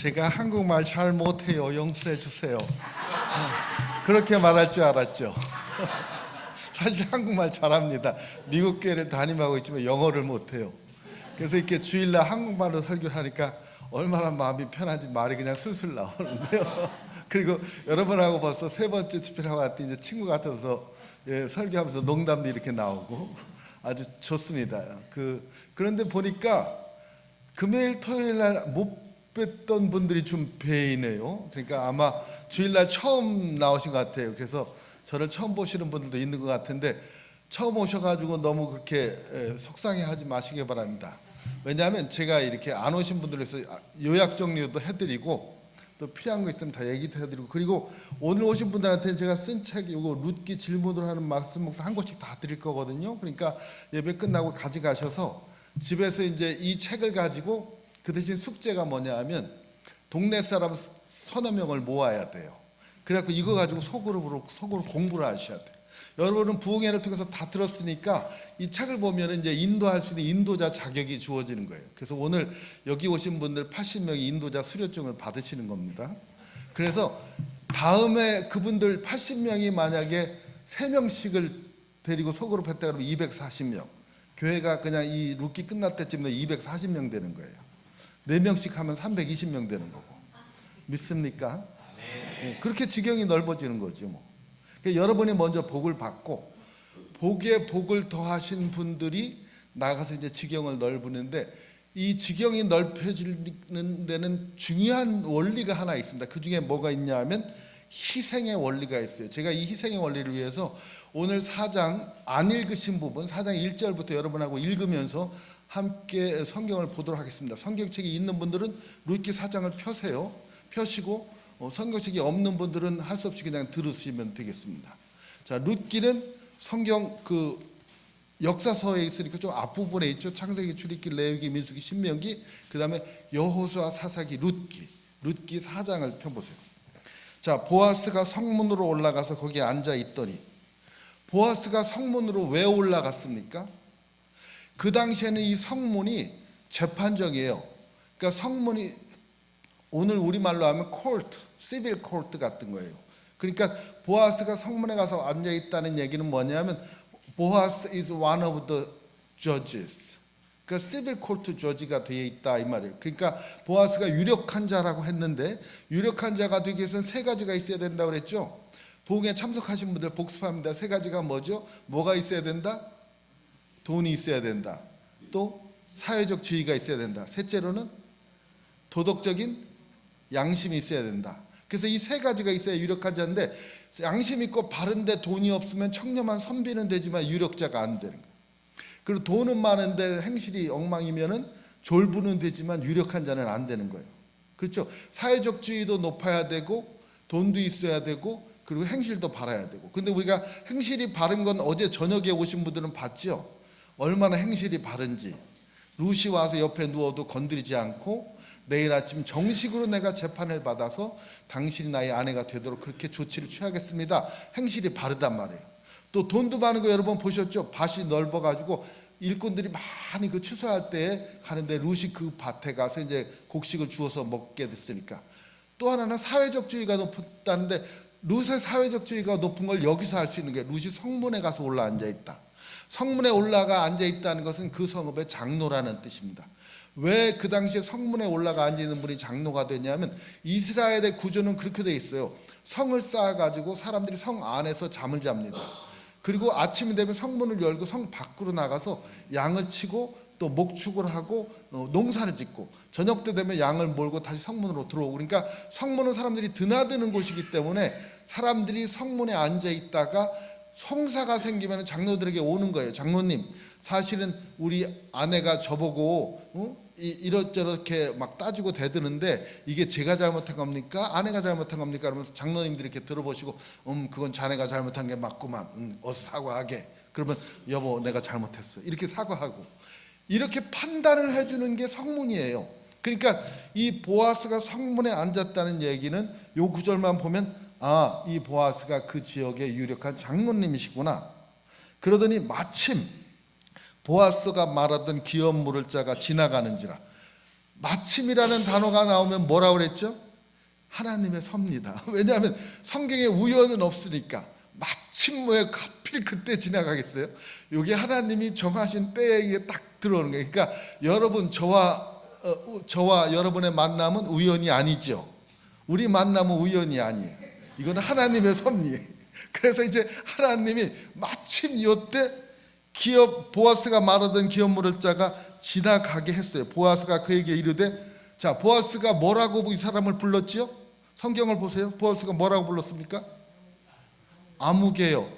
제가 한국말 잘 못해요. 용서해 주세요. 그렇게 말할 줄 알았죠. 사실 한국말 잘합니다. 미국 교회를 담임하고 있지만 영어를 못해요. 그래서 이렇게 주일날 한국말로 설교하니까 얼마나 마음이 편한지 말이 그냥 술술 나오는데요. 그리고 여러분하고 벌써 세 번째 집회를 하고 왔더니 이제 친구 같아서 설교하면서 농담도 이렇게 나오고 아주 좋습니다. 그런데 보니까 금요일 토요일 날 못 뵀던 분들이 좀 뵈이네요. 그러니까 아마 주일날 처음 나오신 것 같아요. 그래서 저를 처음 보시는 분들도 있는 것 같은데 처음 오셔가지고 너무 그렇게 속상해하지 마시기 바랍니다. 왜냐하면 제가 이렇게 안 오신 분들을 위해서 요약 정리도 해드리고 또 필요한 거 있으면 다 얘기도 해드리고, 그리고 오늘 오신 분들한테는 제가 쓴 책 이거 룻기 질문으로 하는 말씀 목사 한 권씩 다 드릴 거거든요. 그러니까 예배 끝나고 가져가셔서 집에서 이제 이 책을 가지고 그 대신 숙제가 뭐냐 하면 동네 사람 서너 명을 모아야 돼요. 그래갖고 이거 가지고 소그룹으로 공부를 하셔야 돼요. 여러분은 부흥회를 통해서 다 들었으니까 이 책을 보면 이제 인도할 수 있는 인도자 자격이 주어지는 거예요. 그래서 오늘 여기 오신 분들 80명이 인도자 수료증을 받으시는 겁니다. 그래서 다음에 그분들 80명이 만약에 3명씩을 데리고 소그룹 했다 그러면 240명. 교회가 그냥 이 룻기 끝날 때쯤에 240명 되는 거예요. 4명씩 하면 320명 되는 거고. 믿습니까? 네. 그렇게 지경이 넓어지는 거죠. 그러니까 여러분이 먼저 복을 받고 복에 복을 더하신 분들이 나가서 이제 지경을 넓히는데, 이 지경이 넓혀지는 데는 중요한 원리가 하나 있습니다. 그 중에 뭐가 있냐 하면 희생의 원리가 있어요. 제가 이 희생의 원리를 위해서 오늘 4장 안 읽으신 부분 4장 1절부터 여러분하고 읽으면서 함께 성경을 보도록 하겠습니다. 성경책이 있는 분들은 룻기 4장을 펴세요. 펴시고 성경책이 없는 분들은 할 수 없이 그냥 들으시면 되겠습니다. 자, 룻기는 성경 역사서에 있으니까 좀 앞부분에 있죠. 창세기, 출애굽기, 레위기, 민수기, 신명기, 그 다음에 여호수아, 사사기, 룻기 4장을 펴보세요. 자, 보아스가 성문으로 올라가서 거기에 앉아 있더니, 보아스가 성문으로 왜 올라갔습니까? 그 당시에는 이 성문이 재판정이에요. 그러니까 성문이 오늘 우리말로 하면 코르트, 시빌 코르트 같은 거예요. 그러니까 보아스가 성문에 가서 앉아 있다는 얘기는 뭐냐면 보아스 is one of the judges. 그러니까 시빌 코르트 저지가 되어 있다 이 말이에요. 그러니까 보아스가 유력한 자라고 했는데, 유력한 자가 되기 위해서는 3가지가 있어야 된다고 그랬죠. 부흥에 참석하신 분들 복습합니다. 3가지가 뭐죠? 뭐가 있어야 된다? 돈이 있어야 된다. 또 사회적 지위가 있어야 된다. 셋째로는 도덕적인 양심이 있어야 된다. 그래서 이 3가지가 있어야 유력한 자인데, 양심 있고 바른데 돈이 없으면 청렴한 선비는 되지만 유력자가 안 되는 거예요. 그리고 돈은 많은데 행실이 엉망이면은 졸부는 되지만 유력한 자는 안 되는 거예요. 그렇죠? 사회적 지위도 높아야 되고 돈도 있어야 되고 그리고 행실도 바라야 되고. 근데 우리가 행실이 바른 건 어제 저녁에 오신 분들은 봤죠? 얼마나 행실이 바른지. 룻이 와서 옆에 누워도 건드리지 않고 내일 아침 정식으로 내가 재판을 받아서 당신이 나의 아내가 되도록 그렇게 조치를 취하겠습니다. 행실이 바르단 말이에요. 또 돈도 많은 거 여러분 보셨죠? 밭이 넓어가지고 일꾼들이 많이 추수할 때 가는데 룻이 그 밭에 가서 이제 곡식을 주워서 먹게 됐으니까. 또 하나는 사회적 지위가 높다는데 룻의 사회적 지위가 높은 걸 여기서 알 수 있는 게 룻이 성문에 가서 올라 앉아 있다. 성문에 올라가 앉아 있다는 것은 그 성읍의 장로라는 뜻입니다. 왜 그 당시에 성문에 올라가 앉아 있는 분이 장로가 되냐면 이스라엘의 구조는 그렇게 돼 있어요. 성을 쌓아가지고 사람들이 성 안에서 잠을 잡니다. 그리고 아침이 되면 성문을 열고 성 밖으로 나가서 양을 치고 또 목축을 하고 농사를 짓고 저녁 때 되면 양을 몰고 다시 성문으로 들어오고, 그러니까 성문은 사람들이 드나드는 곳이기 때문에 사람들이 성문에 앉아 있다가 송사가 생기면 장로들에게 오는 거예요. 장로님, 사실은 우리 아내가 저보고 이렇저렇게 막 따지고 대드는데 이게 제가 잘못한 겁니까? 아내가 잘못한 겁니까? 그러면서 장로님들이 이렇게 들어보시고 그건 자네가 잘못한 게 맞구만. 어서 사과하게. 그러면 여보 내가 잘못했어. 이렇게 사과하고 이렇게 판단을 해주는 게 성문이에요. 그러니까 이 보아스가 성문에 앉았다는 얘기는 요 구절만 보면 이 보아스가 그 지역의 유력한 장로님이시구나. 그러더니 마침 보아스가 말하던 기업 물을 자가 지나가는지라. 마침이라는 단어가 나오면 뭐라고 그랬죠? 하나님의 섭니다. 왜냐하면 성경에 우연은 없으니까. 마침 왜 하필 그때 지나가겠어요? 이게 하나님이 정하신 때에 이게 딱 들어오는 거예요. 그러니까 여러분 저와 여러분의 만남은 우연이 아니죠. 우리 만남은 우연이 아니에요. 이거는 하나님의 섭리예요. 그래서 이제 하나님이 마침 이때 보아스가 말하던 기업 물을 자가 지나가게 했어요. 보아스가 그에게 이르되, 자, 보아스가 뭐라고 이 사람을 불렀지요? 성경을 보세요. 보아스가 뭐라고 불렀습니까? 아무개요.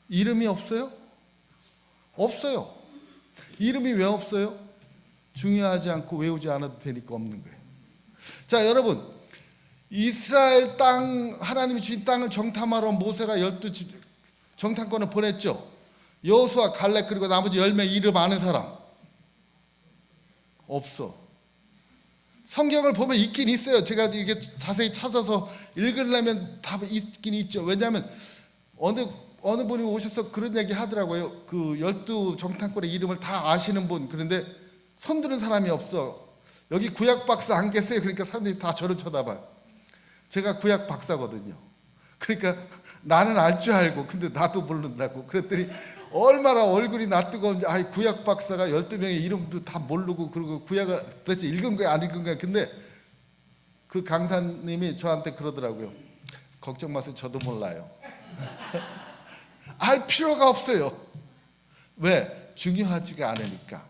이름이 없어요? 없어요. 이름이 왜 없어요? 중요하지 않고 외우지 않아도 되니까 없는 거예요. 자, 여러분, 이스라엘 땅, 하나님이 주신 땅을 정탐하러 모세가 12집 정탐권을 보냈죠. 여호수아, 갈렙, 그리고 나머지 10명 이름 아는 사람 없어. 성경을 보면 있긴 있어요. 제가 이게 자세히 찾아서 읽으려면 다 있긴 있죠. 왜냐하면 어느 분이 오셔서 그런 얘기 하더라고요. 그 12 정탐꾼의 이름을 다 아시는 분. 그런데 손드는 사람이 없어. 여기 구약 박사 안 계세요. 그러니까 사람들이 다 저를 쳐다봐요. 제가 구약 박사거든요. 그러니까 나는 알 줄 알고 근데 나도 모른다고. 그랬더니 얼마나 얼굴이 낯뜨거운지, 구약 박사가 12명의 이름도 다 모르고, 그리고 구약을 도대체 읽은 거야 안 읽은 거야. 근데 그 강사님이 저한테 그러더라고요. 걱정 마세요. 저도 몰라요. 알 필요가 없어요. 왜? 중요하지가 않으니까.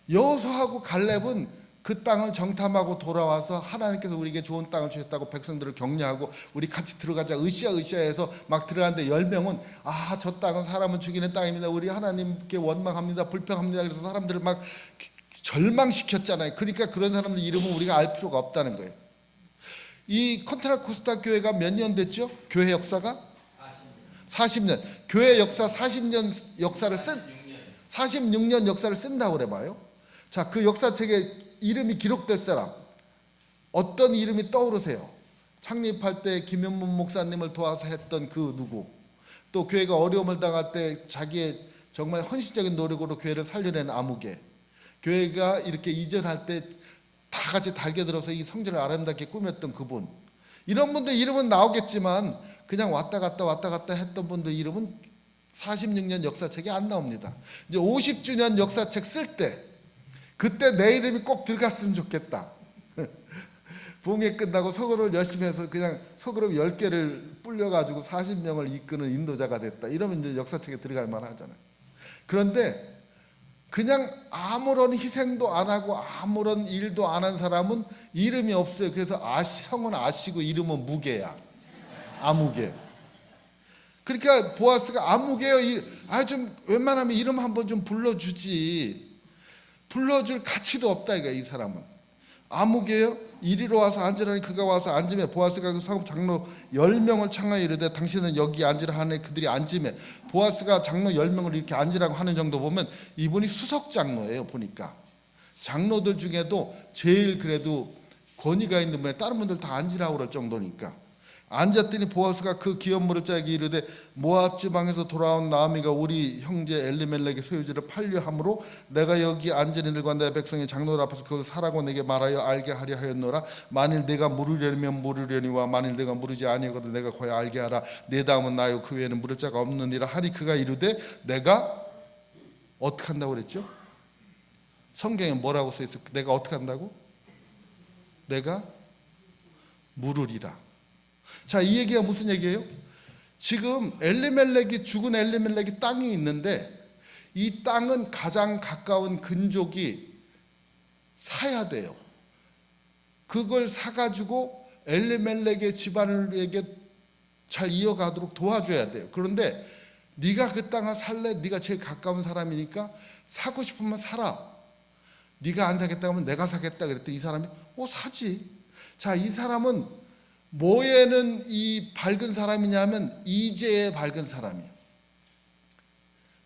여호수아하고 갈렙은 그 땅을 정탐하고 돌아와서 하나님께서 우리에게 좋은 땅을 주셨다고 백성들을 격려하고 우리 같이 들어가자 으쌰으쌰해서 막 들어갔는데 10명은 저 땅은 사람은 죽이는 땅입니다. 우리 하나님께 원망합니다. 불평합니다. 그래서 사람들을 막 절망시켰잖아요. 그러니까 그런 사람들 이름은 우리가 알 필요가 없다는 거예요. 이 컨트라코스타 교회가 몇 년 됐죠? 교회 역사가? 40년. 교회 역사 40년 역사를 46년 역사를 쓴다고 그래봐요. 자, 그 역사책에 이름이 기록될 사람, 어떤 이름이 떠오르세요? 창립할 때 김현문 목사님을 도와서 했던 그 누구, 또 교회가 어려움을 당할 때 자기의 정말 헌신적인 노력으로 교회를 살려낸 아무개, 교회가 이렇게 이전할 때 다 같이 달겨들어서 이 성전을 아름답게 꾸몄던 그분, 이런 분들 이름은 나오겠지만 그냥 왔다 갔다 했던 분들 이름은 46년 역사책에 안 나옵니다. 이제 50주년 역사책 쓸 때 그때 내 이름이 꼭 들어갔으면 좋겠다. 부흥회 끝나고 소그룹을 열심히 해서 그냥 소그룹 10개를 불려가지고 40명을 이끄는 인도자가 됐다. 이러면 이제 역사책에 들어갈 만하잖아요. 그런데 그냥 아무런 희생도 안 하고 아무런 일도 안 한 사람은 이름이 없어요. 그래서 성은 아시고 이름은 무게야. 아무개. 그러니까 보아스가 아무개요. 좀 웬만하면 이름 한번 좀 불러주지. 불러줄 가치도 없다 이거. 이 사람은 아무개요. 이리로 와서 앉으라니 그가 와서 앉으매 보아스가 그 사업 장로 10명을 청하여 이르되 당신은 여기 앉으라 하니 그들이 앉으매 보아스가 장로 10명을 이렇게 앉으라고 하는 정도 보면 이분이 수석 장로예요. 보니까 장로들 중에도 제일 그래도 권위가 있는 분에 다른 분들 다 앉으라고 그럴 정도니까 앉았더니 보아스가 그 기업물을 짜게 이르되 모압 지방에서 돌아온 나아미가 우리 형제 엘리멜렉의 소유지를 팔려함으로 내가 여기 앉은 이들과 내 백성의 장로들 앞에서 그걸 사라고 내게 말하여 알게 하려 하였노라. 만일 내가 물으려면 물으려니와 만일 내가 물으지 아니하거든 내가 거야 알게 하라. 내 다음은 나요 그 외에는 물을 자가 없느니라 하니 그가 이르되 내가 어떻게 한다고 그랬죠? 성경에 뭐라고 써 있어? 내가 어떻게 한다고? 내가 물으리라. 자, 이 얘기가 무슨 얘기예요? 지금 죽은 엘리멜렉이 땅이 있는데 이 땅은 가장 가까운 근족이 사야 돼요. 그걸 사가지고 엘리멜렉의 집안에게 잘 이어가도록 도와줘야 돼요. 그런데 네가 그 땅을 살래? 네가 제일 가까운 사람이니까 사고 싶으면 사라. 네가 안 사겠다 하면 내가 사겠다 그랬더니 이 사람이 사지. 자, 이 사람은 뭐에는 이 밝은 사람이냐면 이제에 밝은 사람이에요.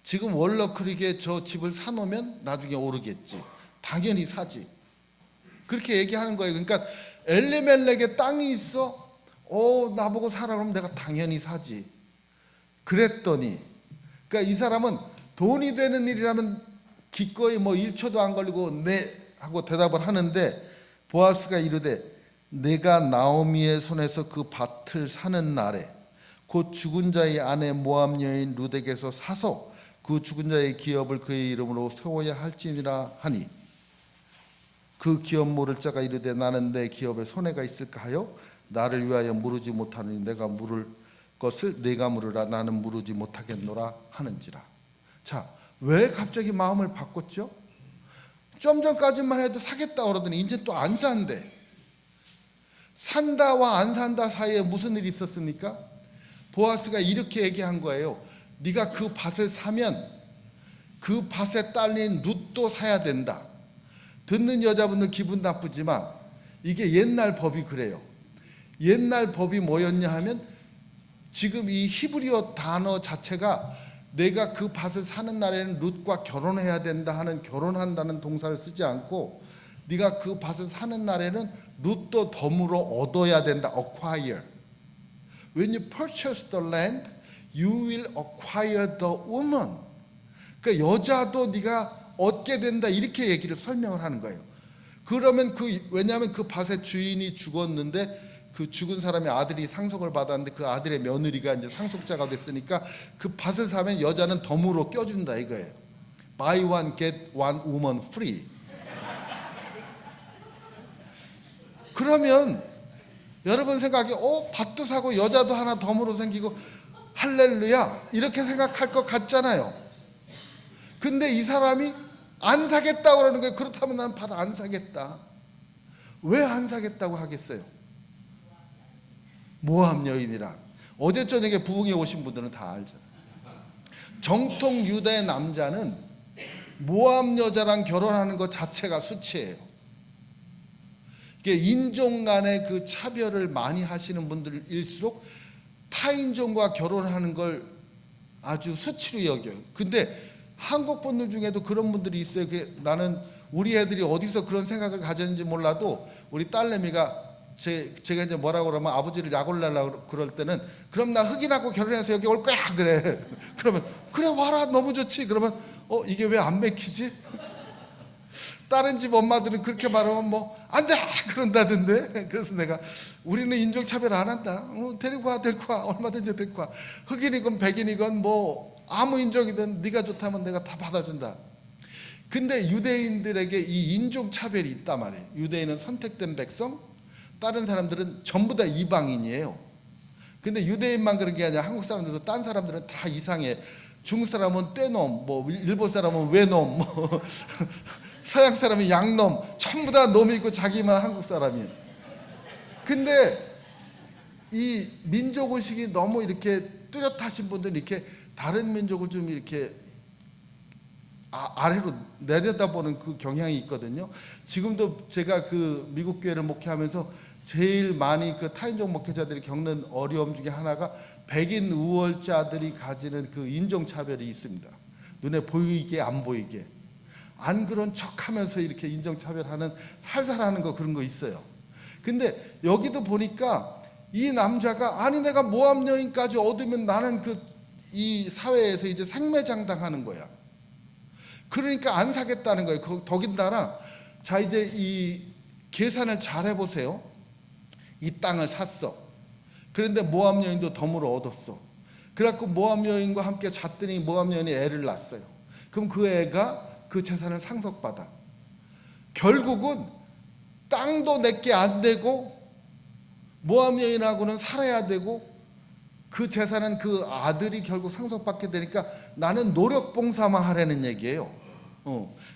지금 월러크릭에 저 집을 사놓으면 나중에 오르겠지. 당연히 사지. 그렇게 얘기하는 거예요. 그러니까 엘리멜렉에 땅이 있어. 나보고 사라 그러면 내가 당연히 사지. 그랬더니 그러니까 이 사람은 돈이 되는 일이라면 기꺼이 1초도 안 걸리고 내 하고 대답을 하는데 보아스가 이르되 내가 나오미의 손에서 그 밭을 사는 날에 곧 죽은 자의 아내 모압 여인 룻에게서 사서 그 죽은 자의 기업을 그의 이름으로 세워야 할지니라 하니 그 기업 물을 자가 이르되 나는 내 기업에 손해가 있을까 하여 나를 위하여 물으지 못하느니 내가 물을 것을 내가 물으라 나는 물으지 못하겠노라 하는지라. 자, 왜 갑자기 마음을 바꿨죠? 좀 전까지만 해도 사겠다 그러더니 이제 또 안 산대. 산다와 안 산다 사이에 무슨 일이 있었습니까? 보아스가 이렇게 얘기한 거예요. 네가 그 밭을 사면 그 밭에 딸린 룻도 사야 된다. 듣는 여자분들 기분 나쁘지만 이게 옛날 법이 그래요. 옛날 법이 뭐였냐 하면 지금 이 히브리어 단어 자체가 내가 그 밭을 사는 날에는 룻과 결혼해야 된다 하는 결혼한다는 동사를 쓰지 않고 네가 그 밭을 사는 날에는 룻도 덤으로 얻어야 된다. acquire. When you purchase the land, you will acquire the woman. 그러니까 여자도 네가 얻게 된다 이렇게 얘기를 설명을 하는 거예요. 그러면 왜냐하면 그 밭의 주인이 죽었는데 그 죽은 사람의 아들이 상속을 받았는데 그 아들의 며느리가 이제 상속자가 됐으니까 그 밭을 사면 여자는 덤으로 껴준다 이거예요. Buy one get one woman free. 그러면 여러분 생각에 밭도 사고 여자도 하나 덤으로 생기고 할렐루야 이렇게 생각할 것 같잖아요. 근데 이 사람이 안 사겠다고 그러는 거예요. 그렇다면 난 밭 안 사겠다. 왜 안 사겠다고 하겠어요? 모압 여인이라. 어제 저녁에 부흥에 오신 분들은 다 알잖아요. 정통 유다의 남자는 모압 여자랑 결혼하는 것 자체가 수치예요. 이게 인종 간의 그 차별을 많이 하시는 분들일수록 타인종과 결혼하는 걸 아주 수치로 여겨요. 근데 한국 분들 중에도 그런 분들이 있어요. 나는 우리 애들이 어디서 그런 생각을 가졌는지 몰라도 우리 딸내미가 제가 이제 뭐라고 그러면 아버지를 약올라려고 그럴 때는 그럼 나 흑인하고 결혼해서 여기 올 거야 그래. 그러면 그래 와라 너무 좋지. 그러면 이게 왜 안 맥히지? 다른 집 엄마들은 그렇게 말하면 뭐 안 돼 그런다던데. 그래서 내가 우리는 인종차별 안 한다. 데리고 와 얼마든지 데리고 와. 흑인이건 백인이건 뭐 아무 인종이든 네가 좋다면 내가 다 받아준다. 근데 유대인들에게 이 인종차별이 있단 말이에요. 유대인은 선택된 백성, 다른 사람들은 전부 다 이방인이에요. 근데 유대인만 그런 게 아니라 한국 사람들도 딴 사람들은 다 이상해. 중국 사람은 떼놈, 뭐 일본 사람은 외놈, 뭐 서양 사람은 양놈, 전부 다 놈이고 자기만 한국 사람이에요. 근데 이 민족의식이 너무 이렇게 뚜렷하신 분들은 이렇게 다른 민족을 좀 이렇게 아래로 내려다보는 그 경향이 있거든요. 지금도 제가 그 미국 교회를 목회하면서 제일 많이 그 타인종 목회자들이 겪는 어려움 중에 하나가 백인 우월자들이 가지는 그 인종차별이 있습니다. 눈에 보이게 안 보이게 안 그런 척하면서 이렇게 인종차별하는 살살하는 거 그런 거 있어요. 근데 여기도 보니까 이 남자가 아니 내가 모압 여인까지 얻으면 나는 이 사회에서 이제 생매장당하는 거야. 그러니까 안 사겠다는 거예요. 더군다나 자 이제 이 계산을 잘 해보세요. 이 땅을 샀어. 그런데 모압 여인도 덤으로 얻었어. 그래갖고 모압 여인과 함께 잤더니 모압 여인이 애를 낳았어요. 그럼 그 애가 그 재산을 상속받아. 결국은 땅도 내게 안 되고 모압 여인하고는 살아야 되고 그 재산은 그 아들이 결국 상속받게 되니까 나는 노력 봉사만 하라는 얘기예요.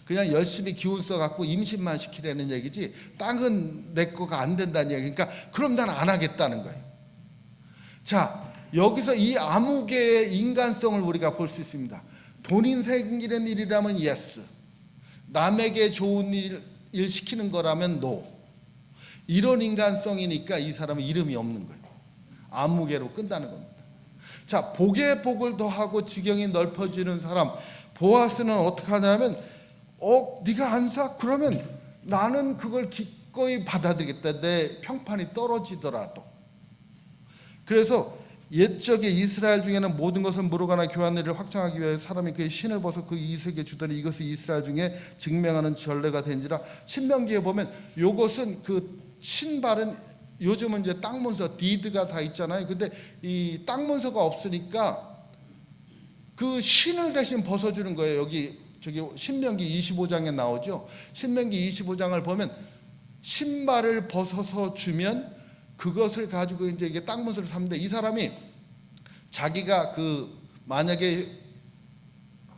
그냥 열심히 기운 써갖고 임신만 시키라는 얘기지 땅은 내 거가 안 된다는 얘기. 그러니까 그럼 난 안 하겠다는 거예요. 자, 여기서 이 아무개의 인간성을 우리가 볼 수 있습니다. 돈이 생기는 일이라면 yes, 남에게 좋은 일 시키는 거라면 no. 이런 인간성이니까 이 사람은 이름이 없는 거예요. 아무개로 끝나는 겁니다. 자, 복에 복을 더하고 지경이 넓어지는 사람 보아스는 어떻게 하냐면 네가 안 사? 그러면 나는 그걸 기꺼이 받아들이겠다. 내 평판이 떨어지더라도. 그래서 옛적에 이스라엘 중에는 모든 것을 무르거나 교환한 일을 확정하기 위해 사람이 그의 신을 벗어 그 이색에 주더니 이것이 이스라엘 중에 증명하는 전례가 된지라. 신명기에 보면 요것은 그 신발은 요즘은 이제 땅 문서 디드가 다 있잖아요. 근데 이 땅 문서가 없으니까 그 신을 대신 벗어주는 거예요. 여기 저기 신명기 25장에 나오죠. 신명기 25장을 보면 신발을 벗어서 주면 그것을 가지고 이제 이게 땅 문서를 삼는데, 이 사람이 자기가 만약에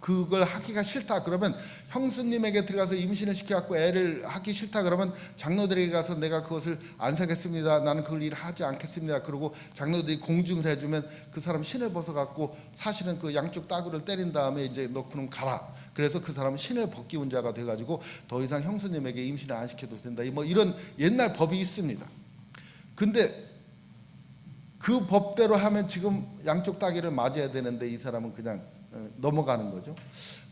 그걸 하기가 싫다 그러면 형수님에게 들어가서 임신을 시켜갖고 애를 하기 싫다 그러면 장로들에게 가서 내가 그것을 안 사겠습니다, 나는 그걸 일하지 않겠습니다, 그러고 장로들이 공증을 해주면 그 사람 신을 벗어갖고 사실은 그 양쪽 따구를 때린 다음에 이제 너 그럼 가라. 그래서 그 사람은 신을 벗기운 자가 돼가지고 더 이상 형수님에게 임신을 안 시켜도 된다. 뭐 이런 옛날 법이 있습니다. 근데 그 법대로 하면 지금 양쪽 따귀를 맞아야 되는데 이 사람은 그냥 넘어가는 거죠.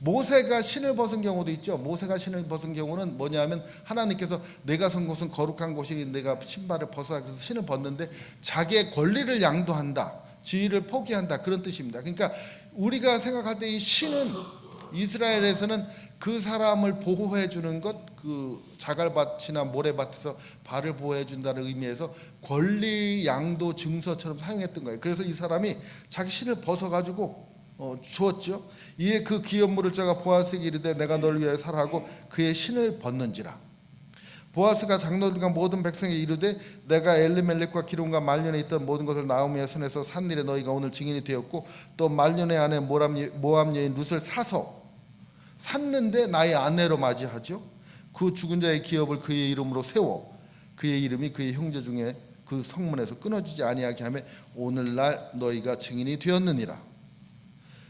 모세가 신을 벗은 경우도 있죠. 모세가 신을 벗은 경우는 뭐냐면 하나님께서 내가 선 곳은 거룩한 곳이니 내가 신발을 벗어서 신을 벗는데 자기의 권리를 양도한다, 지위를 포기한다, 그런 뜻입니다. 그러니까 우리가 생각할 때 이 신은 이스라엘에서는 그 사람을 보호해 주는 것, 그 자갈밭이나 모래밭에서 발을 보호해 준다는 의미에서 권리 양도 증서처럼 사용했던 거예요. 그래서 이 사람이 자기 신을 벗어 가지고 주었죠. 이에 그 기업 물을 자가 보아스에게 이르되 내가 너를 위하여 살아하고 그의 신을 벗는지라. 보아스가 장로들과 모든 백성에게 이르되 내가 엘리멜렉과 기론과 말년에 있던 모든 것을 나오미의 손에서 산 일에 너희가 오늘 증인이 되었고 또 말년의 아내 모압 여인 룻을 샀는데 나의 아내로 맞이하죠. 그 죽은 자의 기업을 그의 이름으로 세워 그의 이름이 그의 형제 중에 그 성문에서 끊어지지 아니하게 하며 오늘날 너희가 증인이 되었느니라.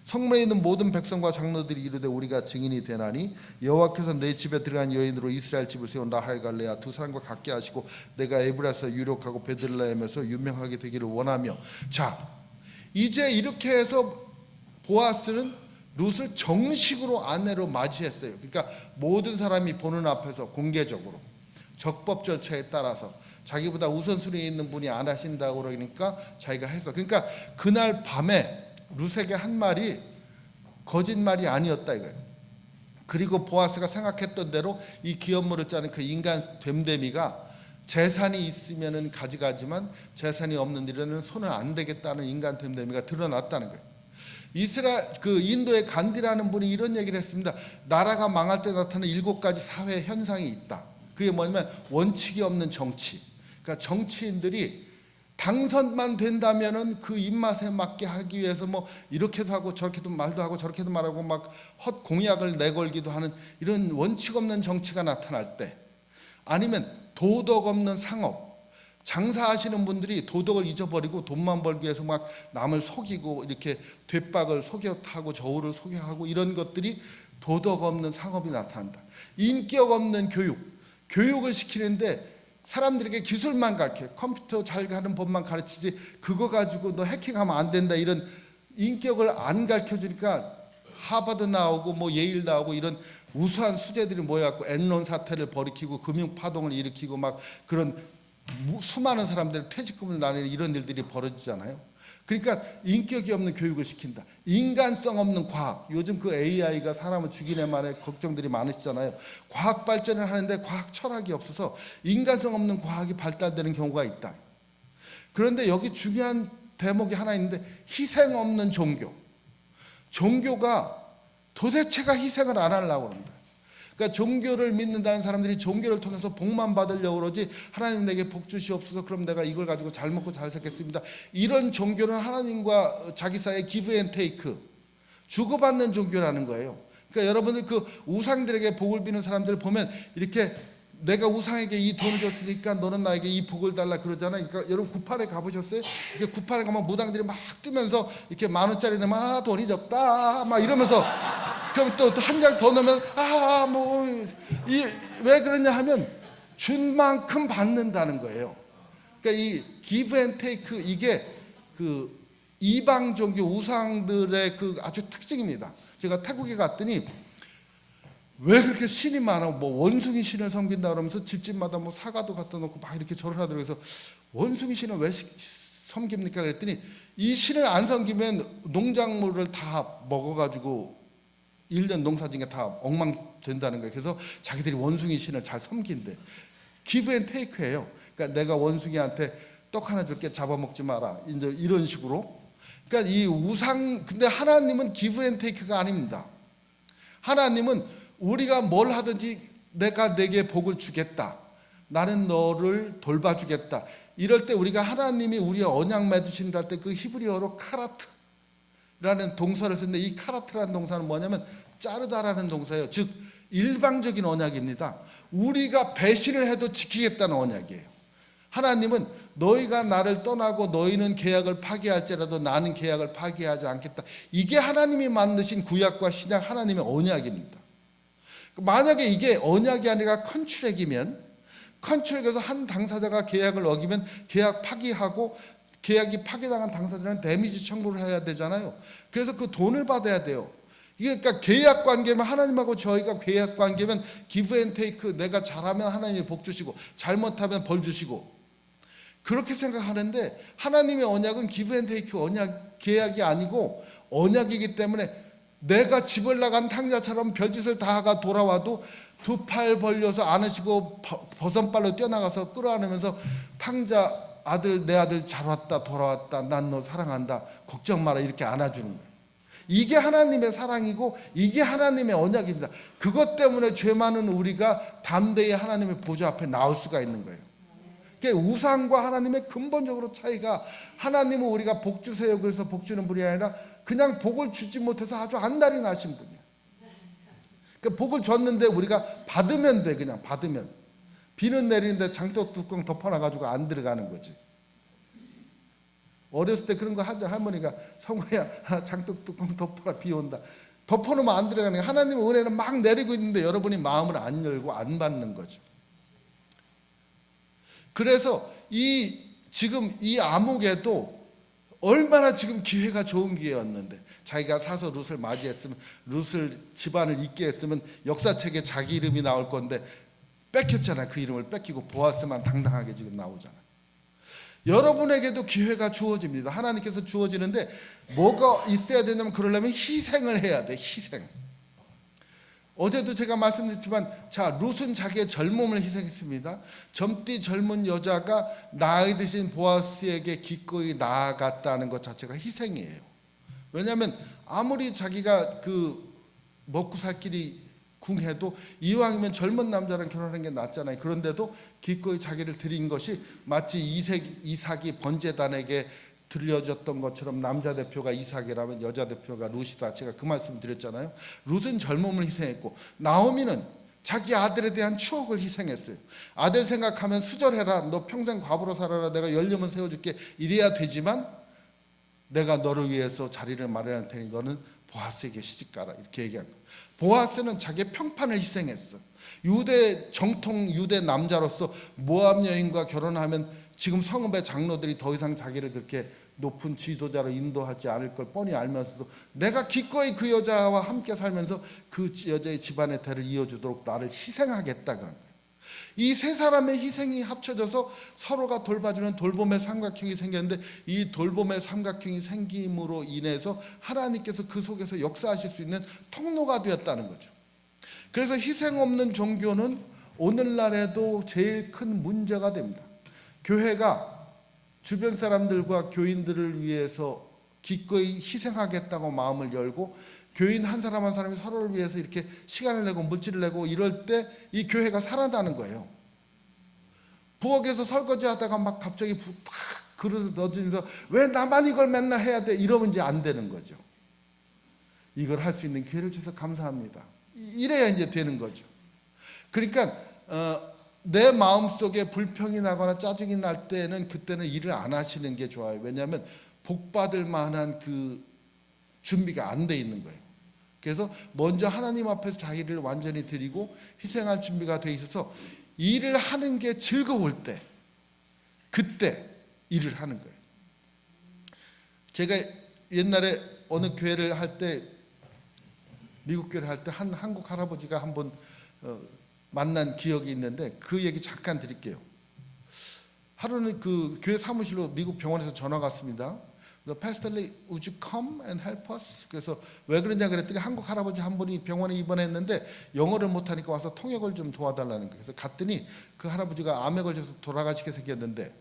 성문에 있는 모든 백성과 장로들이 이르되 우리가 증인이 되나니 여호와께서 내 집에 들어간 여인으로 이스라엘 집을 세운 라헬과 레아 두 사람과 같게 하시고 내가 에브라서 유력하고 베들레헴에서 유명하게 되기를 원하며. 자, 이제 이렇게 해서 보아스는 룻을 정식으로 아내로 맞이했어요. 그러니까 모든 사람이 보는 앞에서 공개적으로 적법 절차에 따라서 자기보다 우선순위에 있는 분이 안 하신다고 그러니까 자기가 했어. 그러니까 그날 밤에 룻에게 한 말이 거짓말이 아니었다 이거예요. 그리고 보아스가 생각했던 대로 이 기업물을 짜는 그 인간 됨됨이가 재산이 있으면은 가져가지만 재산이 없는 일에는 손을 안 대겠다는 인간 됨됨이가 드러났다는 거예요. 인도의 간디라는 분이 이런 얘기를 했습니다. 나라가 망할 때 나타나는 7가지 사회 현상이 있다. 그게 뭐냐면 원칙이 없는 정치. 그러니까 정치인들이 당선만 된다면은 그 입맛에 맞게 하기 위해서 뭐 이렇게도 하고 저렇게도 말도 하고 저렇게도 말하고 막 헛 공약을 내걸기도 하는 이런 원칙 없는 정치가 나타날 때, 아니면 도덕 없는 상업, 장사하시는 분들이 도덕을 잊어버리고 돈만 벌기 위해서 막 남을 속이고 이렇게 뒷박을 속여하고 저울을 속여하고 이런 것들이 도덕 없는 상업이 나타난다. 인격 없는 교육을 시키는데 사람들에게 기술만 가르쳐, 컴퓨터 잘 가는 법만 가르치지 그거 가지고 너 해킹하면 안 된다 이런 인격을 안 가르쳐 주니까 하버드 나오고 뭐 예일 나오고 이런 우수한 수재들이 모여갖고 엔론 사태를 벌이키고 금융 파동을 일으키고 막 그런 수많은 사람들이 퇴직금을 나누는 이런 일들이 벌어지잖아요. 그러니까 인격이 없는 교육을 시킨다. 인간성 없는 과학. 요즘 그 AI가 사람을 죽이네 말에 걱정들이 많으시잖아요. 과학 발전을 하는데 과학 철학이 없어서 인간성 없는 과학이 발달되는 경우가 있다. 그런데 여기 중요한 대목이 하나 있는데 희생 없는 종교. 종교가 도대체가 희생을 안 하려고 합니다. 그러니까 종교를 믿는다는 사람들이 종교를 통해서 복만 받으려고 그러지 하나님 내게 복 주시옵소서 그럼 내가 이걸 가지고 잘 먹고 잘 살겠습니다. 이런 종교는 하나님과 자기 사이에 give and take, 주고받는 종교라는 거예요. 그러니까 여러분들 그 우상들에게 복을 비는 사람들 보면 이렇게 내가 우상에게 이 돈을 줬으니까 너는 나에게 이 복을 달라 그러잖아요. 그러니까 여러분 구팔에 가보셨어요? 이게 구팔에 가면 무당들이 막 뜨면서 이렇게 10,000원짜리 내면 돈이 적다 막 이러면서 그럼 또 한 장 더 넣으면 왜 그러냐 하면 준 만큼 받는다는 거예요. 그러니까 이 give and take 이게 그 이방 종교 우상들의 그 아주 특징입니다. 제가 태국에 갔더니 왜 그렇게 신이 많아? 뭐 원숭이 신을 섬긴다 그러면서 집집마다 뭐 사과도 갖다 놓고 막 이렇게 절을 하더라고요. 그래서 원숭이 신을 왜 섬깁니까? 그랬더니 이 신을 안 섬기면 농작물을 다 먹어가지고 1년 농사 지은 게 다 엉망된다는 거예요. 그래서 자기들이 원숭이 신을 잘 섬긴대. 기브 앤 테이크예요. 그러니까 내가 원숭이한테 떡 하나 줄게, 잡아먹지 마라, 이제 이런 식으로. 그러니까 이 우상, 근데 하나님은 기브 앤 테이크가 아닙니다. 하나님은 우리가 뭘 하든지 내가 내게 복을 주겠다, 나는 너를 돌봐주겠다, 이럴 때 우리가 하나님이 우리의 언약 맺으신다 할 때 그 히브리어로 카라트라는 동사를 쓰는데, 이 카라트라는 동사는 뭐냐면 자르다라는 동사예요. 즉 일방적인 언약입니다. 우리가 배신을 해도 지키겠다는 언약이에요. 하나님은 너희가 나를 떠나고 너희는 계약을 파기할지라도 나는 계약을 파기하지 않겠다. 이게 하나님이 만드신 구약과 신약 하나님의 언약입니다. 만약에 이게 언약이 아니라 컨트랙이면, 컨트랙에서 한 당사자가 계약을 어기면 계약 파기하고, 계약이 파기당한 당사자는 데미지 청구를 해야 되잖아요. 그래서 그 돈을 받아야 돼요. 이게 그러니까 계약 관계면, 하나님하고 저희가 계약 관계면 기브 앤 테이크, 내가 잘하면 하나님이 복 주시고 잘못하면 벌 주시고, 그렇게 생각하는데 하나님의 언약은 기브 앤 테이크 언약, 계약이 아니고 언약이기 때문에 내가 집을 나간 탕자처럼 별짓을 다 하가 돌아와도 두 팔 벌려서 안으시고 버선발로 뛰어나가서 끌어안으면서 탕자 아들, 내 아들 잘 왔다, 돌아왔다, 난 너 사랑한다, 걱정 마라, 이렇게 안아주는 거예요. 이게 하나님의 사랑이고 이게 하나님의 언약입니다. 그것 때문에 죄 많은 우리가 담대히 하나님의 보좌 앞에 나올 수가 있는 거예요. 우상과 하나님의 근본적으로 차이가, 하나님은 우리가 복 주세요 그래서 복 주는 분이 아니라 그냥 복을 주지 못해서 아주 안달이 나신 분이에요. 그러니까 복을 줬는데 우리가 받으면 돼. 그냥 받으면. 비는 내리는데 장독 뚜껑 덮어놔가지고 안 들어가는 거지. 어렸을 때 그런 거 하잖아. 할머니가 성우야 장독 뚜껑 덮어라, 비 온다. 덮어놓으면 안 들어가는 거예요. 하나님의 은혜는 막 내리고 있는데 여러분이 마음을 안 열고 안 받는 거죠. 그래서 지금 이 암흑에도 얼마나 지금 기회가 좋은 기회였는데, 자기가 사서 룻을 맞이했으면, 룻을 집안을 잇게 했으면 역사책에 자기 이름이 나올 건데 뺏겼잖아. 그 이름을 뺏기고 보아스만 당당하게 지금 나오잖아. 여러분에게도 기회가 주어집니다. 하나님께서 주어지는데 뭐가 있어야 되냐면, 그러려면 희생을 해야 돼. 희생. 어제도 제가 말씀드렸지만, 자, 룻은 자기의 젊음을 희생했습니다. 젊디 젊은 여자가 나이 드신 보아스에게 기꺼이 나아갔다는 것 자체가 희생이에요. 왜냐하면 아무리 자기가 그 먹고 살 길이 궁해도 이왕이면 젊은 남자랑 결혼하는 게 낫잖아요. 그런데도 기꺼이 자기를 드린 것이 마치 이삭이 번제단에게 들려졌던 것처럼, 남자 대표가 이삭이라면 여자 대표가 룻이다. 제가 그 말씀 드렸잖아요. 룻은 젊음을 희생했고, 나오미는 자기 아들에 대한 추억을 희생했어요. 아들 생각하면 수절해라, 너 평생 과부로 살아라, 내가 열려면 세워줄게, 이래야 되지만 내가 너를 위해서 자리를 마련할 테니 너는 보아스에게 시집가라, 이렇게 얘기한 거예요. 보아스는 자기의 평판을 희생했어. 정통 유대 남자로서 모압 여인과 결혼하면 지금 성읍의 장로들이 더 이상 자기를 그렇게 높은 지도자로 인도하지 않을 걸 뻔히 알면서도 내가 기꺼이 그 여자와 함께 살면서 그 여자의 집안의 대를 이어주도록 나를 희생하겠다 그런 거예요. 이 세 사람의 희생이 합쳐져서 서로가 돌봐주는 돌봄의 삼각형이 생겼는데, 이 돌봄의 삼각형이 생김으로 인해서 하나님께서 그 속에서 역사하실 수 있는 통로가 되었다는 거죠. 그래서 희생 없는 종교는 오늘날에도 제일 큰 문제가 됩니다. 교회가 주변 사람들과 교인들을 위해서 기꺼이 희생하겠다고 마음을 열고, 교인 한 사람 한 사람이 서로를 위해서 이렇게 시간을 내고 물질을 내고 이럴 때 이 교회가 살아나는 거예요. 부엌에서 설거지 하다가 막 갑자기 팍 그릇을 넣어주면서 왜 나만 이걸 맨날 해야 돼, 이러면 이제 안 되는 거죠. 이걸 할 수 있는 기회를 주셔서 감사합니다, 이래야 이제 되는 거죠. 그러니까 내 마음속에 불평이 나거나 짜증이 날 때는, 그때는 일을 안 하시는 게 좋아요. 왜냐하면 복받을 만한 그 준비가 안 돼 있는 거예요. 그래서 먼저 하나님 앞에서 자기를 완전히 드리고 희생할 준비가 돼 있어서 일을 하는 게 즐거울 때, 그때 일을 하는 거예요. 제가 옛날에 어느 교회를 할 때, 미국 교회를 할 때 한 한국 할아버지가 한번 만난 기억이 있는데 그 얘기 잠깐 드릴게요. 하루는 그 교회 사무실로 미국 병원에서 전화가 왔습니다. Pastor Lee, would you come and help us? 그래서 왜 그러냐 그랬더니 한국 할아버지 한 분이 병원에 입원했는데 영어를 못하니까 와서 통역을 좀 도와달라는 거예요. 그래서 갔더니 그 할아버지가 암에 걸려서 돌아가시게 생겼는데,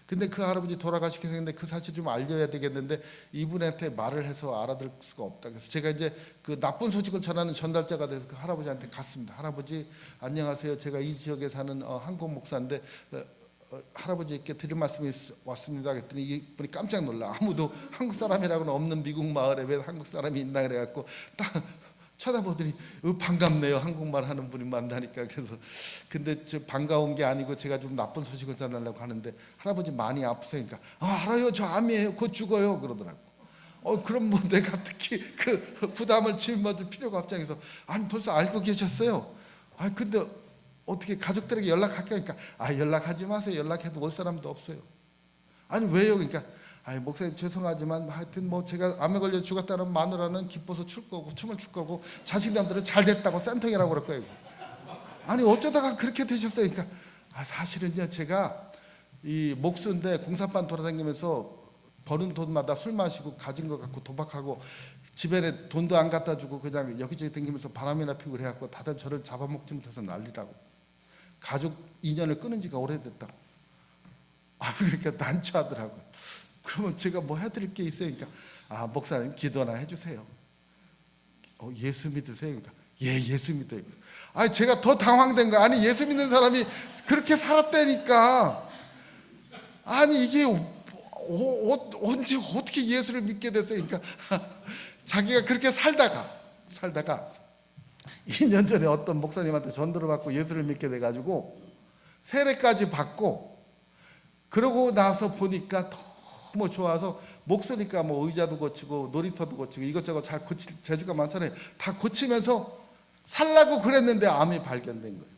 근데 그 할아버지 돌아가시게 생겼는데 그 사실 좀 알려야 되겠는데 이분한테 말을 해서 알아들 수가 없다. 그래서 제가 이제 그 나쁜 소식을 전하는 전달자가 돼서 그 할아버지한테 갔습니다. 할아버지 안녕하세요. 제가 이 지역에 사는 한국 목사인데 할아버지께 드릴 말씀이 왔습니다. 그랬더니 이분이 깜짝 놀라. 아무도 한국 사람이라고는 없는 미국 마을에 왜 한국 사람이 있나 그래갖고 딱 쳐다보더니 반갑네요. 한국말 하는 분이 만나니까. 그래서 근데 저 반가운 게 아니고 제가 좀 나쁜 소식을 전하려고 하는데 할아버지 많이 아프세니까 알아요. 저 암이에요. 곧 죽어요. 그러더라고. 그럼 뭐 내가 특히 그 부담을 짊어질 필요가 없지. 그래서 아니 벌써 알고 계셨어요. 근데 어떻게 가족들에게 연락할까? 그러니까 연락하지 마세요. 연락해도 올 사람도 없어요. 아니 왜요? 그러니까 목사님 죄송하지만 하여튼 뭐 제가 암에 걸려 죽었다는 마누라는 기뻐서 출 거고 춤을 출 거고 자식들은 잘 됐다고 쌤통이라고 그럴 거예요. 아니 어쩌다가 그렇게 되셨어요? 그러니까 사실은요 제가 이 목수인데 공사판 돌아다니면서 버는 돈마다 술 마시고 가진 거 갖고 도박하고 집에 돈도 안 갖다 주고 그냥 여기저기 다니면서 바람이나 피고 그래갖고 다들 저를 잡아먹지 못해서 난리라고. 가족 인연을 끊은 지가 오래됐다고. 그러니까 난처하더라고요. 그러면 제가 뭐 해드릴 게 있어요? 그러니까 목사님 기도나 해주세요. 예수 믿으세요? 그러니까 예수 믿어요. 제가 더 당황된 거야. 아니 예수 믿는 사람이 그렇게 살았다니까. 아니 이게 언제 어떻게 예수를 믿게 됐어요? 그러니까 자기가 그렇게 살다가 2년 전에 어떤 목사님한테 전도를 받고 예수를 믿게 돼가지고 세례까지 받고 그러고 나서 보니까 너무 좋아서 목소리가 뭐 의자도 고치고 놀이터도 고치고 이것저것 잘 고칠 재주가 많잖아요. 다 고치면서 살라고 그랬는데 암이 발견된 거예요.